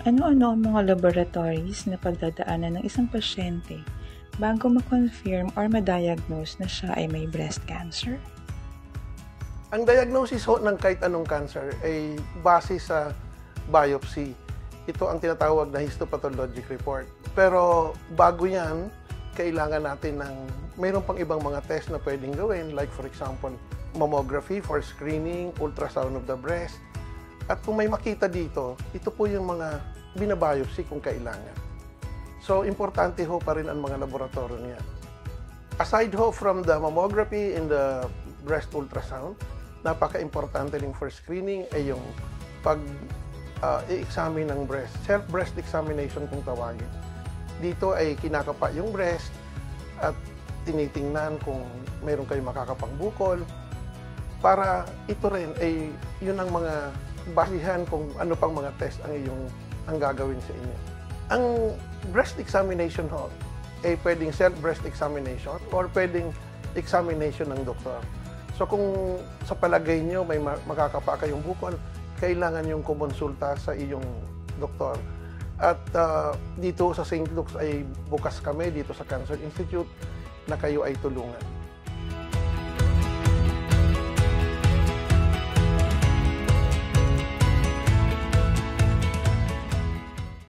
Ano-ano ang mga laboratories na pagdadaanan ng isang pasyente bago ma-confirm or ma-diagnose na siya ay may breast cancer? Ang diagnosis ho ng kahit anong cancer ay base sa biopsy. Ito ang tinatawag na histopathologic report. Pero bago yan, kailangan natin ng mayroon pang ibang mga test na pwedeng gawin, like for example, mammography for screening, ultrasound of the breast. At kung may makita dito, ito po yung mga binabiopsy kung kailangan. So, importante ho pa rin ang mga laboratorio niya. Aside ho from the mammography and the breast ultrasound, napaka-importante rin for screening ay yung i-examine ng breast. Self-breast examination kung tawagin. Dito ay kinakapa yung breast at tinitingnan kung mayroon kayong makakapang bukol para ito rin ay yun ang mga basihan kung ano pang mga test ang gagawin sa inyo. Ang breast examination ho ay pwedeng self-breast examination or pwedeng examination ng doktor. So kung sa palagay nyo may makakapa kayong bukol, kailangan yung kumonsulta sa iyong doktor. At dito sa St. Luke's ay bukas kami dito sa Cancer Institute na kayo ay tulungan.